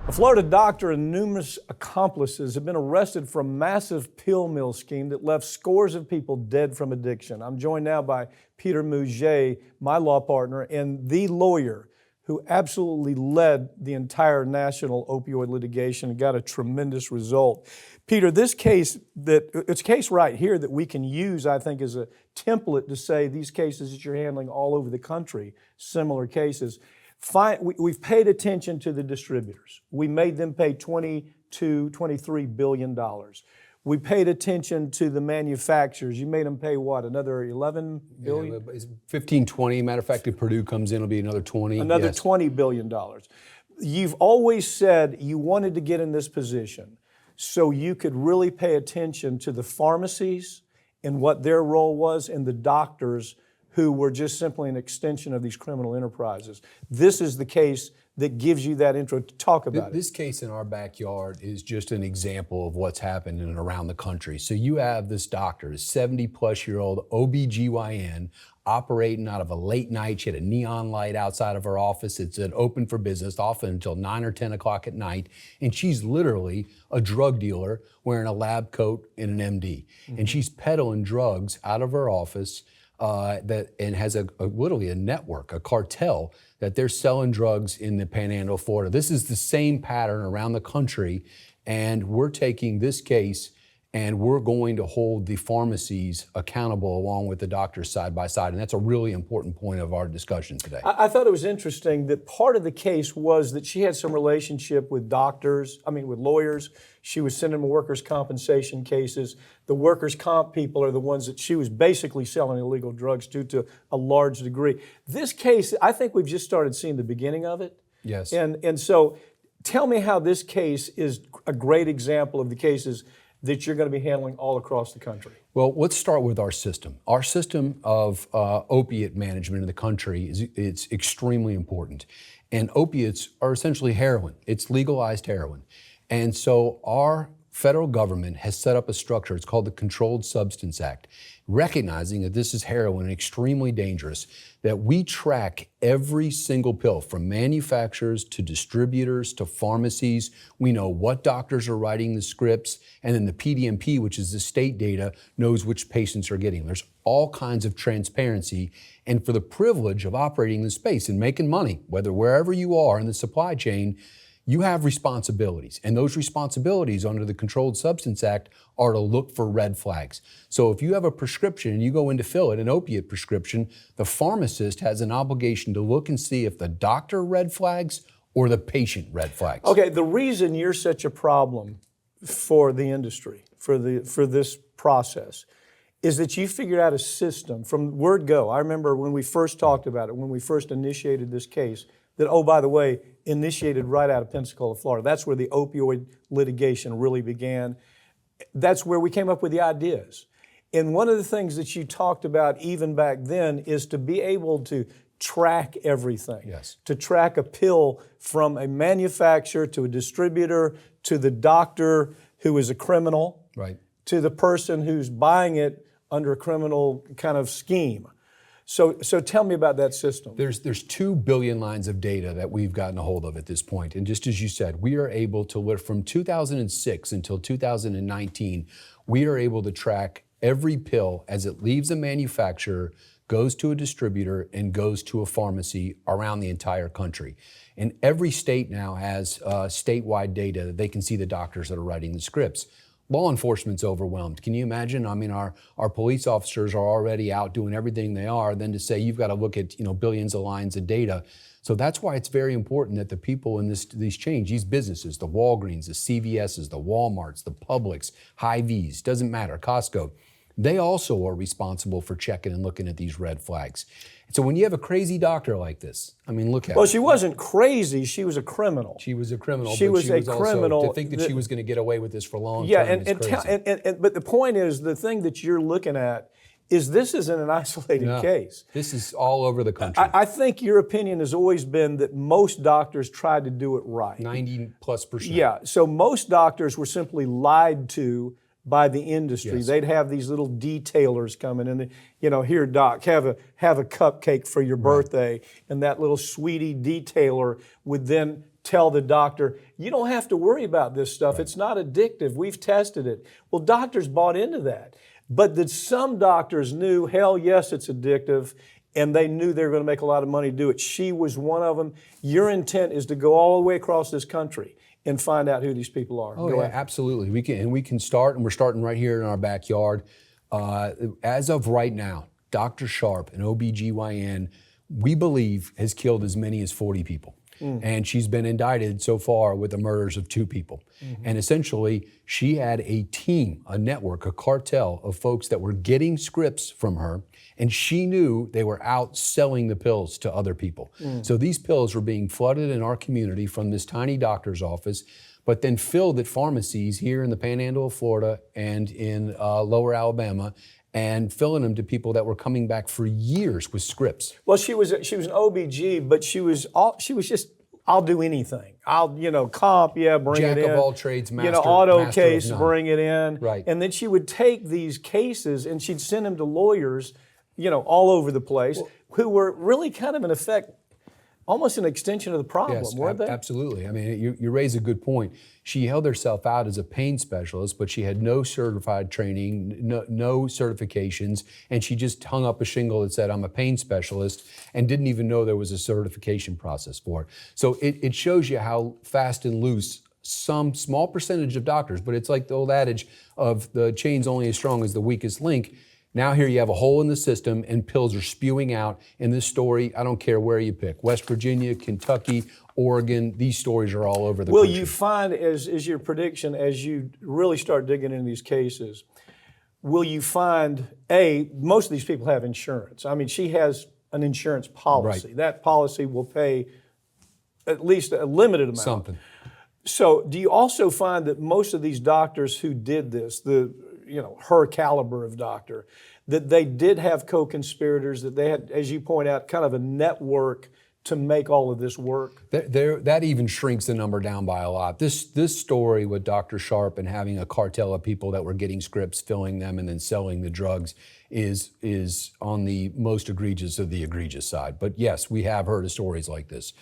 A Florida doctor and numerous accomplices have been arrested for a massive pill mill scheme that left scores of people dead from addiction. I'm joined now by Peter Mougey, my law partner, and the lawyer who absolutely led the entire national opioid litigation and got a tremendous result. Peter, it's a case right here that we can use, I think, as a template to say these cases that you're handling all over the country, similar cases. We've paid attention to the distributors. We made them pay $23 billion. We paid attention to the manufacturers. You made them pay what, another $11 billion? Yeah, 15, 20. Matter of fact, if Purdue comes in, it'll be another 20. Another yes. $20 billion. You've always said you wanted to get in this position so you could really pay attention to the pharmacies and what their role was and the doctors who were just simply an extension of these criminal enterprises. This is the case that gives you that intro to talk about it. This case in our backyard is just an example of what's happened in and around the country. So you have this doctor, a 70-plus-year-old OBGYN, operating out of a late night. She had a neon light outside of her office. It's open for business, often until 9 or 10 o'clock at night. And she's literally a drug dealer wearing a lab coat and an MD. Mm-hmm. And she's peddling drugs out of her office and has literally a network, a cartel, that they're selling drugs in the Panhandle of Florida. This is the same pattern around the country, and we're taking this case and we're going to hold the pharmacies accountable along with the doctors side by side. And that's a really important point of our discussion today. I thought it was interesting that part of the case was that she had some relationship with with lawyers. She was sending them workers' compensation cases. The workers' comp people are the ones that she was basically selling illegal drugs to a large degree. This case, I think we've just started seeing the beginning of it. Yes. And so tell me how this case is a great example of the cases that you're going to be handling all across the country. Well, let's start with our system. Our system of opiate management in the country it's extremely important. And opiates are essentially heroin. It's legalized heroin. And so our federal government has set up a structure, it's called the Controlled Substance Act, recognizing that this is heroin and extremely dangerous, that we track every single pill from manufacturers to distributors to pharmacies. We know what doctors are writing the scripts, and then the PDMP, which is the state data, knows which patients are getting. There's all kinds of transparency, and for the privilege of operating the space and making money, wherever you are in the supply chain, you have responsibilities, and those responsibilities under the Controlled Substance Act are to look for red flags. So if you have a prescription and you go in to fill it, an opiate prescription, the pharmacist has an obligation to look and see if the doctor red flags or the patient red flags. Okay, the reason you're such a problem for the industry, for this process, is that you figured out a system from word go. I remember when we first talked about it, when we first initiated this case, that, oh, by the way, initiated right out of Pensacola, Florida. That's where the opioid litigation really began. That's where we came up with the ideas. And one of the things that you talked about even back then is to be able to track everything. Yes. To track a pill from a manufacturer to a distributor to the doctor who is a criminal, right, to the person who's buying it under a criminal kind of scheme. So tell me about that system. There's 2 billion lines of data that we've gotten a hold of at this point. And just as you said, we are able to, from 2006 until 2019, we are able to track every pill as it leaves a manufacturer, goes to a distributor, and goes to a pharmacy around the entire country. And every state now has statewide data that they can see the doctors that are writing the scripts. Law enforcement's overwhelmed. Can you imagine? I mean, our police officers are already out doing everything they are, then to say you've got to look at billions of lines of data. So that's why it's very important that the people in these chains, these businesses, the Walgreens, the CVSs, the Walmarts, the Publix, Hy-Vees, doesn't matter, Costco, they also are responsible for checking and looking at these red flags. So when you have a crazy doctor like this, I mean, look at her. Well, she wasn't crazy. She was a criminal. She was a criminal. She was a criminal. Also, to think that she was going to get away with this for a long yeah, time is crazy. But the point is, the thing that you're looking at is this isn't an isolated case. This is all over the country. I think your opinion has always been that most doctors tried to do it right. 90+%. Yeah, so most doctors were simply lied to by the industry. Yes. They'd have these little detailers coming in, here, doc, have a cupcake for your birthday, and that little sweetie detailer would then tell the doctor, you don't have to worry about this stuff. It's not addictive. We've tested it. Well, doctors bought into that. But that some doctors knew, hell yes, it's addictive, and they knew they were going to make a lot of money to do it. She was one of them. Your intent is to go all the way across this country and find out who these people are. Oh, yeah, absolutely. We can start, and we're starting right here in our backyard. As of right now, Dr. Sharp, an OBGYN, we believe has killed as many as 40 people. And she's been indicted so far with the murders of 2 people. And essentially, she had a team, a network, a cartel of folks that were getting scripts from her, and she knew they were out selling the pills to other people. So these pills were being flooded in our community from this tiny doctor's office, but then filled at pharmacies here in the Panhandle of Florida and in Lower Alabama, and filling them to people that were coming back for years with scripts. Well, she was an OBG, but she was just, I'll do anything. I'll, comp, bring Jack it in. of all trades, master, auto master case, of none. bring it in. Right. And then she would take these cases and she'd send them to lawyers, all over the place, who were really kind of, in effect, almost an extension of the problem, weren't they? Absolutely. I mean, you raise a good point. She held herself out as a pain specialist, but she had no certified training, no certifications, and she just hung up a shingle that said, I'm a pain specialist, and didn't even know there was a certification process for it. So it shows you how fast and loose some small percentage of doctors, but it's like the old adage of the chain's only as strong as the weakest link. Now here you have a hole in the system and pills are spewing out. In this story, I don't care where you pick, West Virginia, Kentucky, Oregon, these stories are all over the country. Will you find, as your prediction, as you really start digging into these cases, will you find, most of these people have insurance. I mean, she has an insurance policy. Right. That policy will pay at least a limited amount. Something. So do you also find that most of these doctors who did this, her caliber of doctor, that they did have co-conspirators, that they had, as you point out, kind of a network to make all of this work? That even shrinks the number down by a lot. This story with Dr. Sharp and having a cartel of people that were getting scripts, filling them, and then selling the drugs is on the most egregious of the egregious side. But yes, we have heard of stories like this.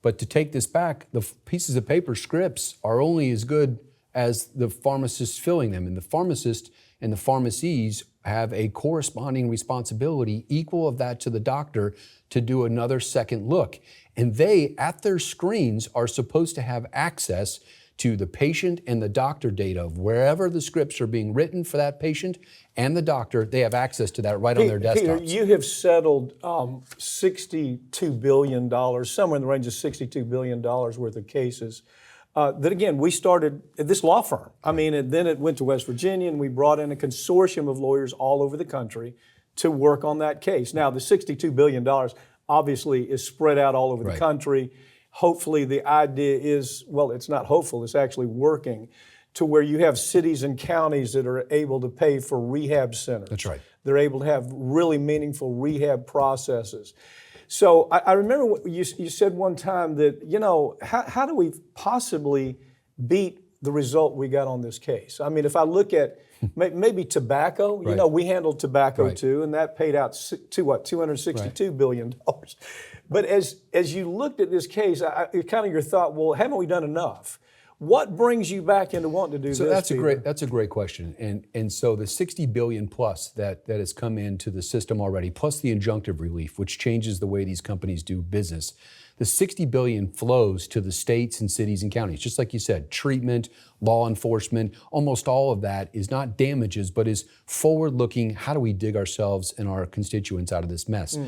But to take this back, the pieces of paper scripts are only as good as the pharmacists filling them. And the pharmacists and the pharmacies have a corresponding responsibility equal of that to the doctor to do another second look. And they, at their screens, are supposed to have access to the patient and the doctor data of wherever the scripts are being written for that patient and the doctor. They have access to that right on their desktops. Peter, you have settled $62 billion, somewhere in the range of $62 billion worth of cases. That again, we started at this law firm. I mean, and then it went to West Virginia, and we brought in a consortium of lawyers all over the country to work on that case. Now, the $62 billion obviously is spread out all over the country. Hopefully, the idea is, well, it's not hopeful, it's actually working, to where you have cities and counties that are able to pay for rehab centers. That's right. They're able to have really meaningful rehab processes. So I remember what you said one time that, how do we possibly beat the result we got on this case? I mean, if I look at maybe tobacco, we handled tobacco too, and that paid out to what, $262 billion. But as you looked at this case, kind of your thought, well, haven't we done enough? What brings you back into wanting to do this? So that's a great question. And so the 60 billion plus that has come into the system already, plus the injunctive relief, which changes the way these companies do business, the 60 billion flows to the states and cities and counties. Just like you said, treatment, law enforcement, almost all of that is not damages, but is forward-looking, how do we dig ourselves and our constituents out of this mess?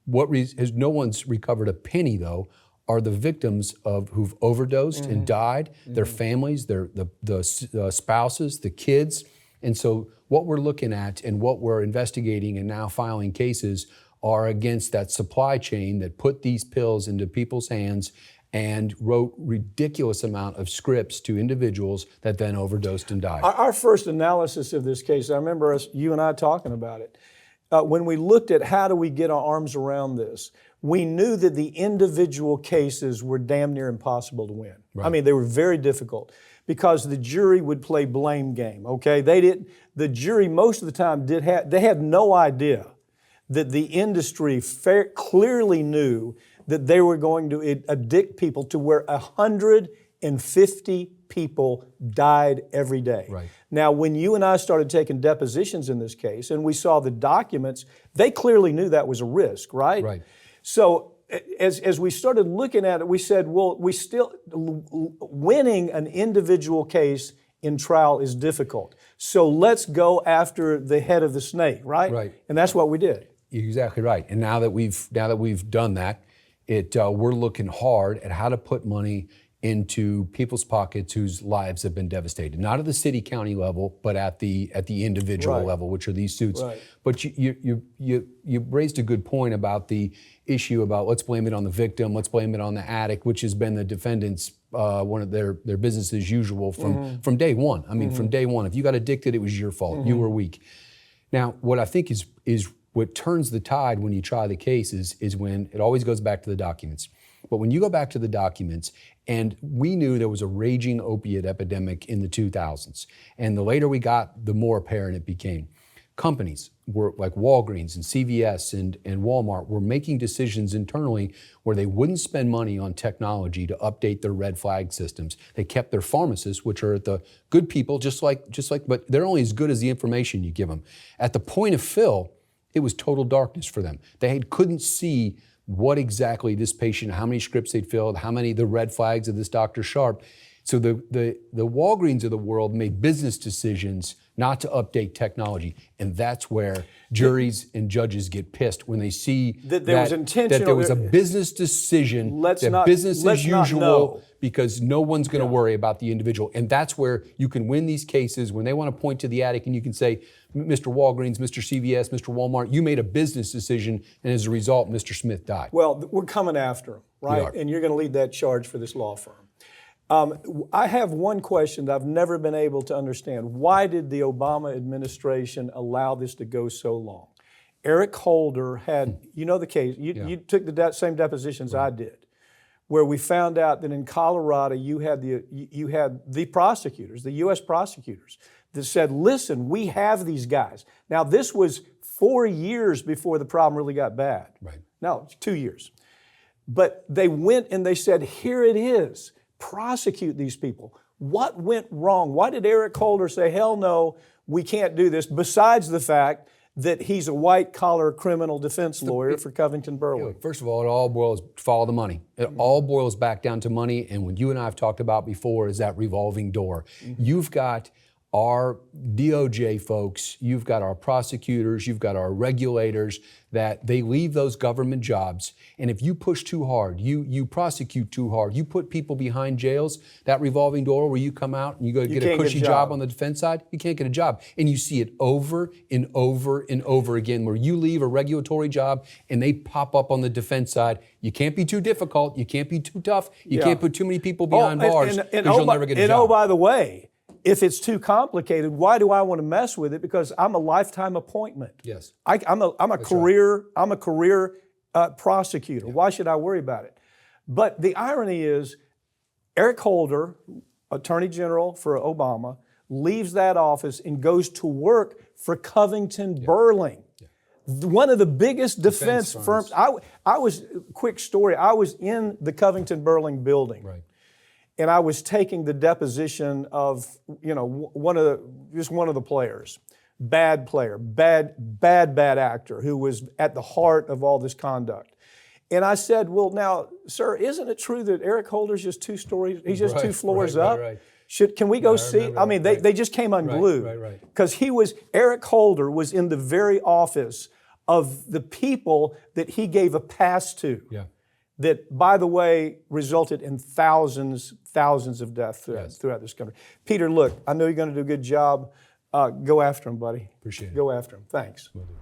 No one's recovered a penny, though, are the victims of who've overdosed and died, their families, the spouses, the kids. And so what we're looking at and what we're investigating and now filing cases are against that supply chain that put these pills into people's hands and wrote ridiculous amount of scripts to individuals that then overdosed and died. Our first analysis of this case, I remember you and I talking about it. When we looked at how do we get our arms around this, we knew that the individual cases were damn near impossible to win. Right. I mean, they were very difficult because the jury would play blame game, okay? The jury most of the time they had no idea that the industry clearly knew that they were going to addict people to where 150 people died every day. Right. Now, when you and I started taking depositions in this case and we saw the documents, they clearly knew that was a risk, right? Right. So as we started looking at it, we said, well, winning an individual case in trial is difficult. So let's go after the head of the snake, right? Right. And that's what we did. You're exactly right. And now that we've done that, we're looking hard at how to put money into people's pockets whose lives have been devastated, not at the city county level, but at the individual level, which are these suits. Right. But you raised a good point about the issue about let's blame it on the victim, let's blame it on the addict, which has been the defendant's one of their business as usual from day one. I mean, from day one, if you got addicted, it was your fault. You were weak. Now, what I think is what turns the tide when you try the case is when it always goes back to the documents. But when you go back to the documents, and we knew there was a raging opiate epidemic in the 2000s, and the later we got, the more apparent it became. Companies were like Walgreens and CVS and Walmart were making decisions internally where they wouldn't spend money on technology to update their red flag systems. They kept their pharmacists, which are the good people, just like, but they're only as good as the information you give them. At the point of fill, it was total darkness for them. They couldn't see what exactly this patient, how many scripts they'd filled, how many the red flags of this Dr. Sharp. So the Walgreens of the world made business decisions not to update technology. And that's where juries and judges get pissed when they see that there was a business decision, business as usual, because no one's going to worry about the individual. And that's where you can win these cases when they want to point to the addict and you can say, Mr. Walgreens, Mr. CVS, Mr. Walmart, you made a business decision, and as a result, Mr. Smith died. Well, we're coming after him, right? And you're going to lead that charge for this law firm. I have one question that I've never been able to understand. Why did the Obama administration allow this to go so long? Eric Holder had, you know the case, you took the same depositions I did, where we found out that in Colorado you had the prosecutors, the U.S. prosecutors, that said, listen, we have these guys. Now this was 4 years before the problem really got bad. Right. No, 2 years. But they went and they said, here it is. Prosecute these people. What went wrong? Why did Eric Holder say, hell no, we can't do this, besides the fact that he's a white-collar criminal defense lawyer for Covington Burling? First of all, it all boils, follow the money. It all boils back down to money, and what you and I have talked about before is that revolving door. You've got our DOJ folks, you've got our prosecutors, you've got our regulators, that they leave those government jobs, and if you push too hard, you prosecute too hard, you put people behind jails, that revolving door where you come out and you go get a cushy job on the defense side, you can't get a job. And you see it over and over and over again, where you leave a regulatory job and they pop up on the defense side. You can't be too difficult, you can't be too tough, you can't put too many people behind bars, because you'll never get a job. And oh, by the way, if it's too complicated, why do I want to mess with it? Because I'm a lifetime appointment. Yes. I'm a career prosecutor. Why should I worry about it? But the irony is, Eric Holder, Attorney General for Obama, leaves that office and goes to work for Covington Burling, one of the biggest defense firms. Quick story, I was in the Covington Burling building. Right. And I was taking the deposition of, one of the players, bad player, bad actor who was at the heart of all this conduct. And I said, well, now, sir, isn't it true that Eric Holder's just 2 stories, he's just 2 floors up? Right. Can we go see? I mean, they just came unglued. Because Eric Holder was in the very office of the people that he gave a pass to. Yeah. That, by the way, resulted in thousands of deaths throughout this country. Peter, look, I know you're going to do a good job. Go after him, buddy. Appreciate it. Go after him. Thanks. Will do.